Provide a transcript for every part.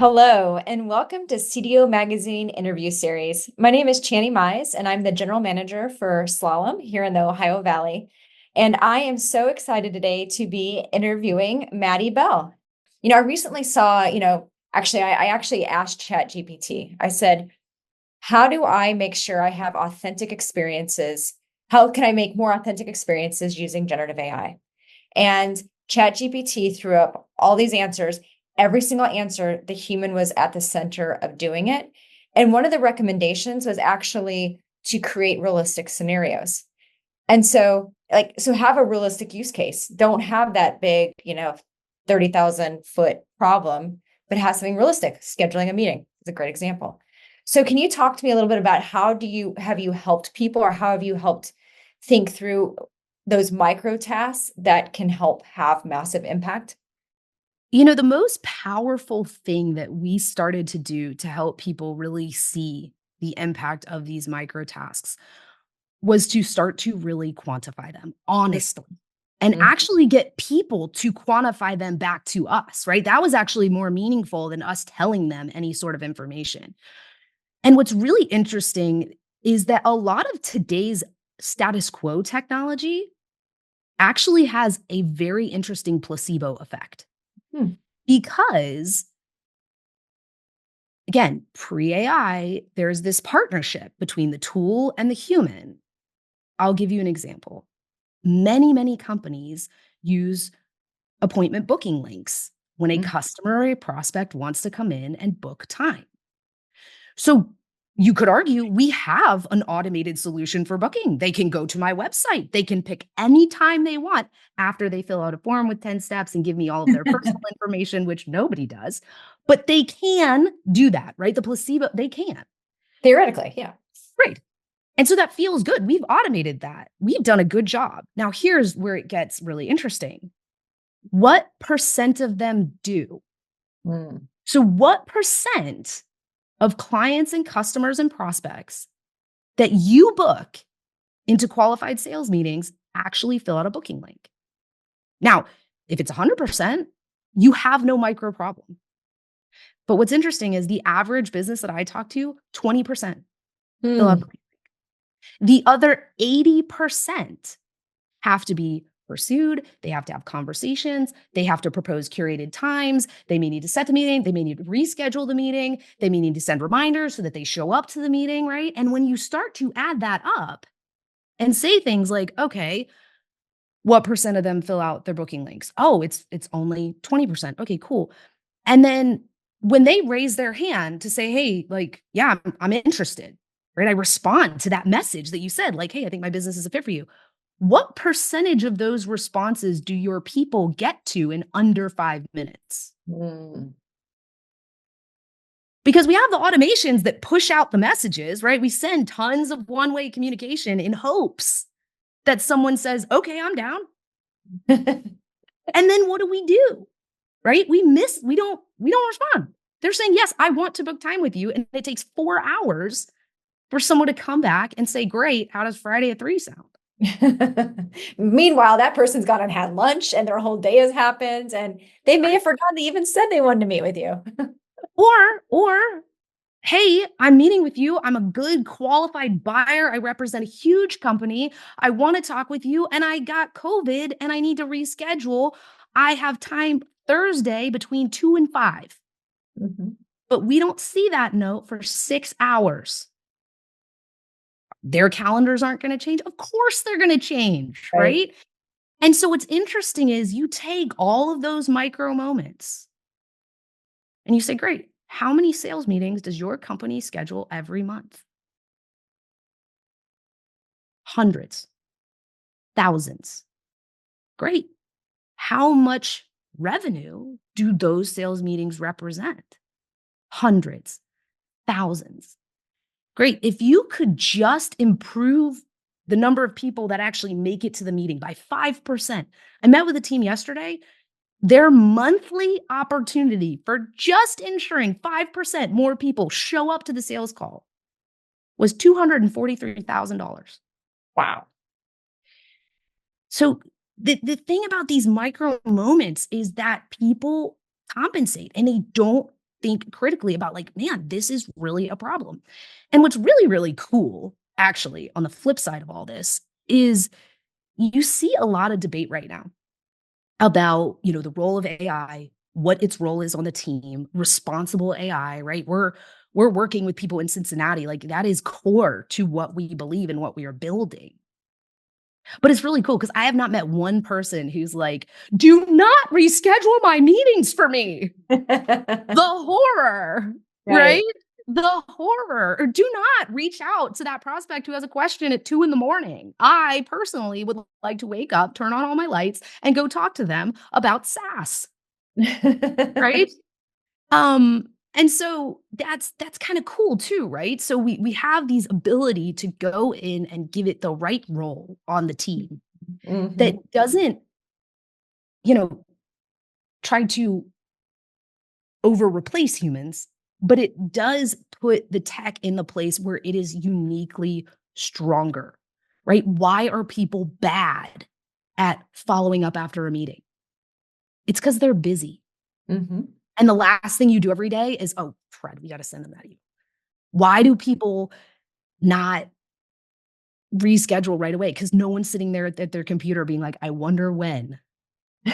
Hello, and welcome to CDO Magazine interview series. My name is Channie Mize, and I'm the general manager for Slalom here in the Ohio Valley. And I am so excited today to be interviewing Maddie Bell. I recently saw, I actually asked ChatGPT. I said, how do I make sure I have authentic experiences? How can I make more authentic experiences using generative AI? And ChatGPT threw up all these answers. Every single answer, the human was at the center of doing it. And one of the recommendations was actually to create realistic scenarios. And so have a realistic use case. Don't have that big, 30,000 foot problem, but have something realistic. Scheduling a meeting is a great example. So can you talk to me a little bit about have you helped people, or how have you helped think through those micro tasks that can help have massive impact? The most powerful thing that we started to do to help people really see the impact of these micro tasks was to start to really quantify them honestly and Mhm. actually get people to quantify them back to us, right? That was actually more meaningful than us telling them any sort of information. And what's really interesting is that a lot of today's status quo technology actually has a very interesting placebo effect Hmm. because again, pre AI, there's this partnership between the tool and the human. I'll give you an example. Many companies use appointment booking links when a Mhm. customer or a prospect wants to come in and book time. So you could argue we have an automated solution for booking. They can go to my website. They can pick any time they want after they fill out a form with 10 steps and give me all of their personal information, which nobody does. But they can do that, right? The placebo, they can. Theoretically, yeah. Right. And so that feels good. We've automated that. We've done a good job. Now, here's where it gets really interesting. What percent of them do? Mm. So, what percent of clients and customers and prospects that you book into qualified sales meetings actually fill out a booking link? Now, if it's 100%, you have no micro problem. But what's interesting is the average business that I talk to, 20% fill out a Mm. booking. The other 80% have to be pursued. They have to have conversations. They have to propose curated times. They may need to set the meeting. They may need to reschedule the meeting. They may need to send reminders so that they show up to the meeting, right? And when you start to add that up and say things like, okay, what percent of them fill out their booking links? Oh, it's only 20%. Okay, cool. And then when they raise their hand to say, hey, like, yeah, I'm interested, right? I respond to that message that you said, like, hey, I think my business is a fit for you. What percentage of those responses do your people get to in under 5 minutes? Mm. Because we have the automations that push out the messages, right? We send tons of one-way communication in hopes that someone says, okay, I'm down. And then what do? Right? We don't respond. They're saying, yes, I want to book time with you. And it takes 4 hours for someone to come back and say, great, how does Friday at 3 sound? Meanwhile, that person's gone and had lunch and their whole day has happened, and they may have forgotten they even said they wanted to meet with you. Or, hey, I'm meeting with you. I'm a good qualified buyer. I represent a huge company. I want to talk with you, and I got COVID and I need to reschedule. I have time Thursday between 2 and 5. Mhm. But we don't see that note for 6 hours. Their calendars aren't going to change. Of course, they're going to change, Right. right? And so what's interesting is you take all of those micro moments and you say, great, how many sales meetings does your company schedule every month? Hundreds, thousands. Great. How much revenue do those sales meetings represent? Hundreds, thousands. Great. If you could just improve the number of people that actually make it to the meeting by 5%. I met with a team yesterday. Their monthly opportunity for just ensuring 5% more people show up to the sales call was $243,000. Wow. So the thing about these micro moments is that people compensate and they don't think critically about like, man, this is really a problem. And what's really, really cool, actually, on the flip side of all this is you see a lot of debate right now about, the role of AI, what its role is on the team, responsible AI, right? We're working with people in Cincinnati, like that is core to what we believe and what we are building. But it's really cool because I have not met one person who's like, do not reschedule my meetings for me. The horror, right? Right. The horror. Or do not reach out to that prospect who has a question at 2 a.m. I personally would like to wake up, turn on all my lights, and go talk to them about SaaS, right? And so that's kind of cool too, right? So we have these ability to go in and give it the right role on the team that Mhm. doesn't, you know, try to over replace humans, but it does put the tech in the place where it is uniquely stronger, right? Why are people bad at following up after a meeting? It's because they're busy. Mhm. And the last thing you do every day is, oh, Fred, we got to send them that email. Why do people not reschedule right away? Because no one's sitting there at their computer being like, I wonder when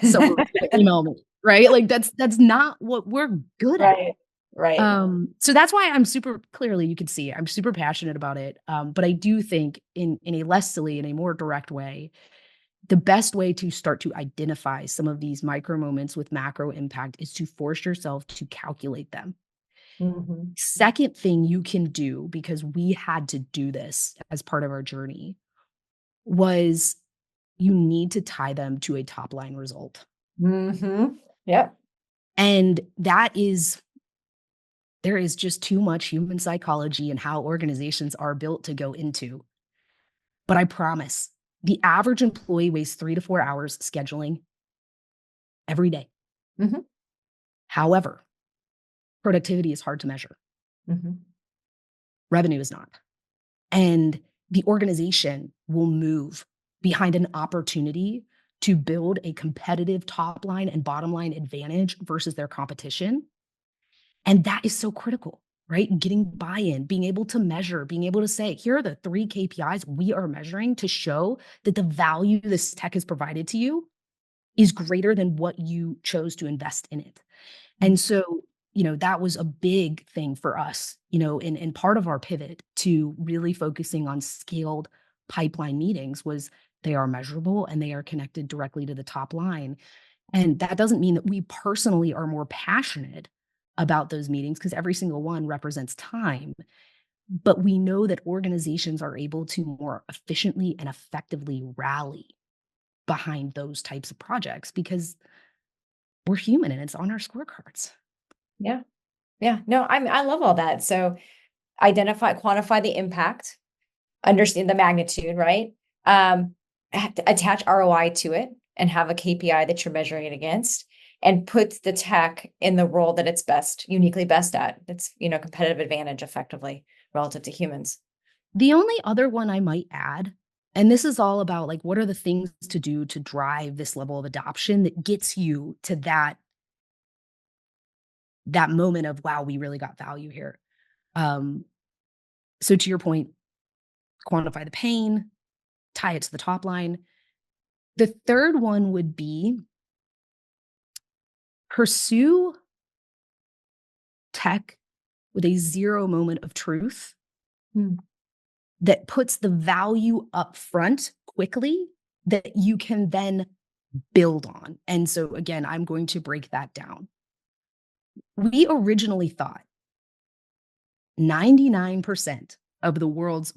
someone's gonna email me, right? Like that's not what we're good at. Right. Right. So that's why I'm super clearly you can see I'm super passionate about it. But I do think in a less silly, in a more direct way, the best way to start to identify some of these micro moments with macro impact is to force yourself to calculate them. Mhm. Second thing you can do, because we had to do this as part of our journey, was you need to tie them to a top line result. Mhm. Yep. And there is just too much human psychology and how organizations are built to go into. But I promise the average employee wastes 3 to 4 hours scheduling every day. Mhm. However, productivity is hard to measure, Mhm. revenue is not. And the organization will move behind an opportunity to build a competitive top line and bottom line advantage versus their competition. And that is so critical, right? Getting buy in, being able to measure, being able to say, here are the 3 KPIs we are measuring to show that the value this tech has provided to you is greater than what you chose to invest in it. And so, that was a big thing for us, in part of our pivot to really focusing on scaled pipeline meetings was they are measurable and they are connected directly to the top line. And that doesn't mean that we personally are more passionate about those meetings because every single one represents time. But we know that organizations are able to more efficiently and effectively rally behind those types of projects because we're human and it's on our scorecards. Yeah. Yeah. No, I love all that. So quantify the impact, understand the magnitude, right? Attach ROI to it and have a KPI that you're measuring it against and put the tech in the role that it's uniquely best at. It's, competitive advantage effectively relative to humans. The only other one I might add, and this is all about like what are the things to do to drive this level of adoption that gets you to that moment of wow, we really got value here. Um, so to your point, quantify the pain, tie it to the top line. The third one would be pursue tech with a zero moment of truth Hmm. that puts the value up front quickly that you can then build on. And so again, I'm going to break that down. We originally thought 99% of the world's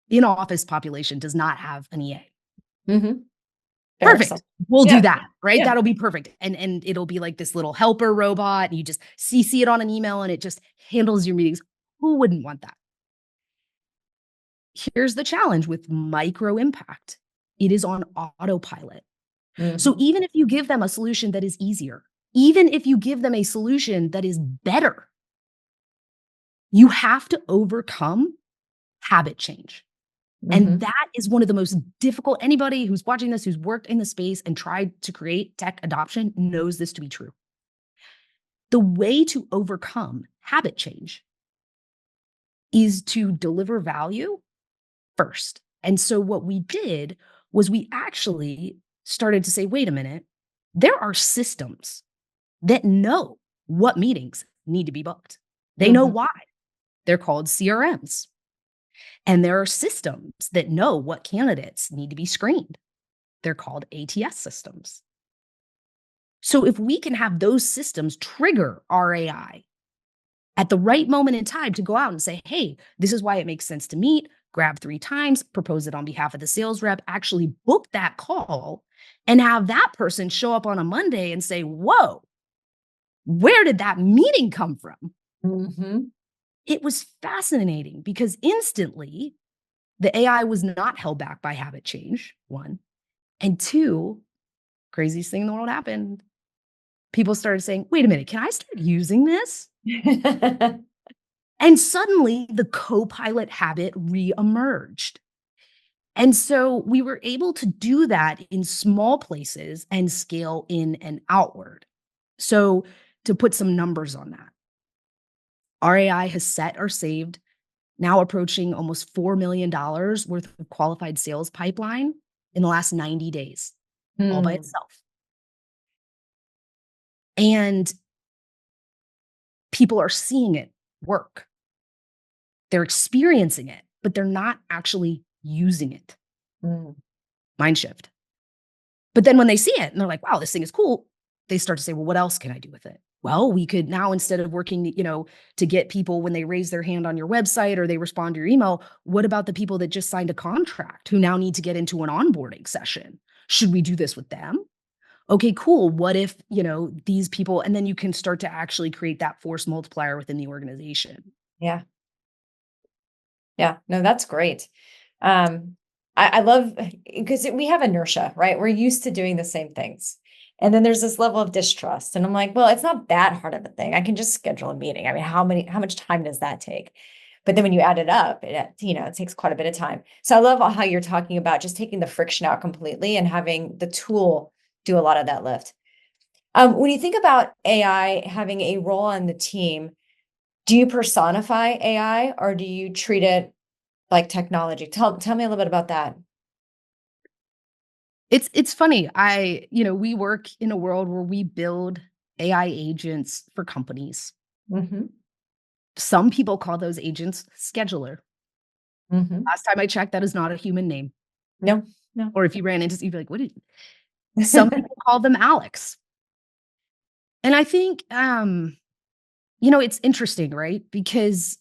in office population does not have an EA. Mm-hmm. Fair Perfect. assumption. We'll do Yeah. that, right? Yeah. That'll be perfect. And it'll be like this little helper robot and you just CC it on an email and it just handles your meetings. Who wouldn't want that? Here's the challenge with micro impact. It is on autopilot. So Mhm. even if you give them a solution that is easier, even if you give them a solution that is better, you have to overcome habit change. And Mhm. that is one of the most difficult. Anybody who's watching this, who's worked in the space and tried to create tech adoption knows this to be true. The way to overcome habit change is to deliver value first. And so what we did was we actually started to say, wait a minute, there are systems that know what meetings need to be booked. They know Mhm. why. They're called CRMs. And there are systems that know what candidates need to be screened. They're called ATS systems. So if we can have those systems trigger our AI at the right moment in time to go out and say, hey, this is why it makes sense to meet, grab 3 times, propose it on behalf of the sales rep, actually book that call and have that person show up on a Monday and say, whoa, where did that meeting come from? Mhm. It was fascinating because instantly the AI was not held back by habit change, one. And two, craziest thing in the world happened. People started saying, wait a minute, can I start using this? And suddenly the co-pilot habit reemerged. And so we were able to do that in small places and scale in and outward. So to put some numbers on that, RAI has set or saved now approaching almost $4 million worth of qualified sales pipeline in the last 90 days, all by Mm, itself. And people are seeing it work. They're experiencing it, but they're not actually using it. mm. Mind shift. But then when they see it and they're like, wow, this thing is cool, they start to say, well, what else can I do with it? Well, we could now, instead of working, to get people when they raise their hand on your website or they respond to your email, what about the people that just signed a contract who now need to get into an onboarding session? Should we do this with them? Okay, cool. What if, these people, and then you can start to actually create that force multiplier within the organization. Yeah. Yeah. No, that's great. I love because we have inertia, right? We're used to doing the same things. And then there's this level of distrust. And I'm like, well, it's not that hard of a thing. I can just schedule a meeting. I mean, how much time does that take? But then when you add it up, it takes quite a bit of time. So I love how you're talking about just taking the friction out completely and having the tool do a lot of that lift. When you think about AI having a role on the team, do you personify AI or do you treat it like technology? Tell me a little bit about that. It's funny. We work in a world where we build AI agents for companies. Mhm, Some people call those agents scheduler. mhm. Last time I checked, that is not a human name. No, no. Or if you ran into, you'd be like, what did some people call them Alex. And I think it's interesting, right? Because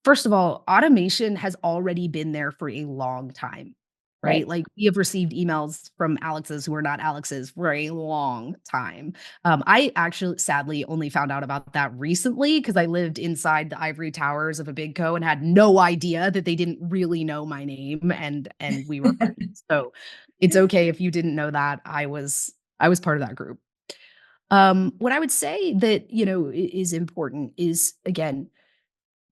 first of all, automation has already been there for a long time, right? Right. Like we have received emails from Alexes who are not Alexes for a long time. I actually sadly only found out about that recently because I lived inside the ivory towers of a big co and had no idea that they didn't really know my name and we were friends. So it's okay if you didn't know that. I was part of that group. What I would say that, is important is again,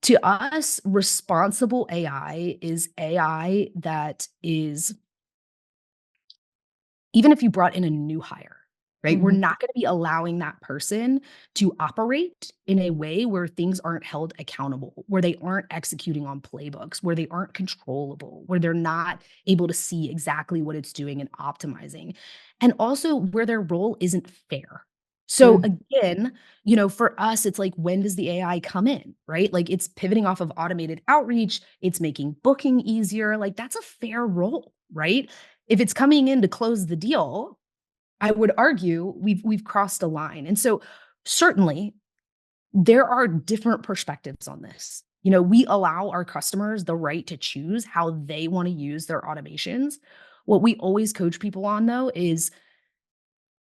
to us, responsible AI is AI that is, even if you brought in a new hire, right? We're Mhm, not going to be allowing that person to operate in a way where things aren't held accountable, where they aren't executing on playbooks, where they aren't controllable, where they're not able to see exactly what it's doing and optimizing, and also where their role isn't fair. So mm, again, for us, it's like, when does the AI come in, right? Like it's pivoting off of automated outreach, it's making booking easier. Like that's a fair role, right? If it's coming in to close the deal, I would argue we've crossed a line. And so certainly there are different perspectives on this. We allow our customers the right to choose how they want to use their automations. What we always coach people on though is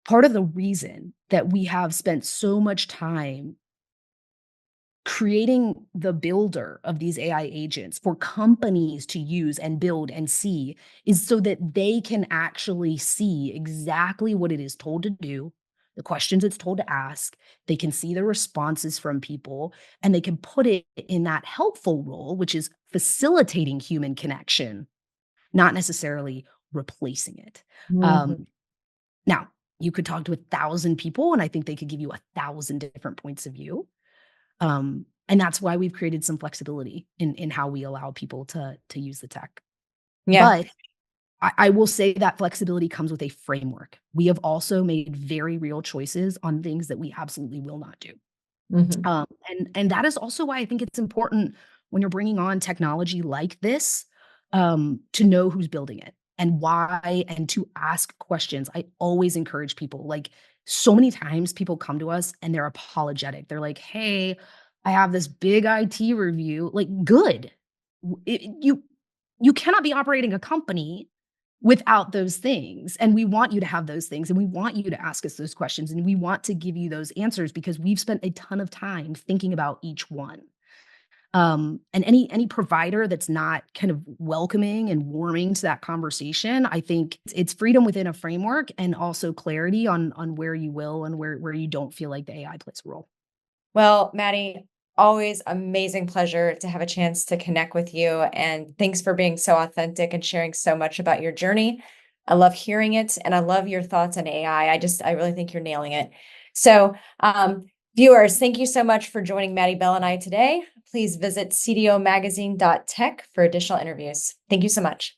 part of the reason that we have spent so much time creating the builder of these AI agents for companies to use and build and see is so that they can actually see exactly what it is told to do, the questions it's told to ask. They can see the responses from people and they can put it in that helpful role, which is facilitating human connection, not necessarily replacing it. Um, mhm. Now, You could talk to 1,000 people, and I think they could give you 1,000 different points of view. And that's why we've created some flexibility in how we allow people to use the tech. Yeah. But I will say that flexibility comes with a framework. We have also made very real choices on things that we absolutely will not do. Mhm. And that is also why I think it's important when you're bringing on technology like this, to know who's building it and why, and to ask questions. I always encourage people. Like, so many times people come to us and they're apologetic. They're like, "Hey, I have this big IT review." Like, good. You cannot be operating a company without those things. And we want you to have those things. And we want you to ask us those questions. And we want to give you those answers because we've spent a ton of time thinking about each one. And any provider that's not kind of welcoming and warming to that conversation, I think it's freedom within a framework and also clarity on where you will and where you don't feel like the AI plays a role. Well, Maddie, always amazing pleasure to have a chance to connect with you. And thanks for being so authentic and sharing so much about your journey. I love hearing it and I love your thoughts on AI. I really think you're nailing it. So, viewers, thank you so much for joining Maddie Bell and I today. Please visit cdomagazine.tech for additional interviews. Thank you so much.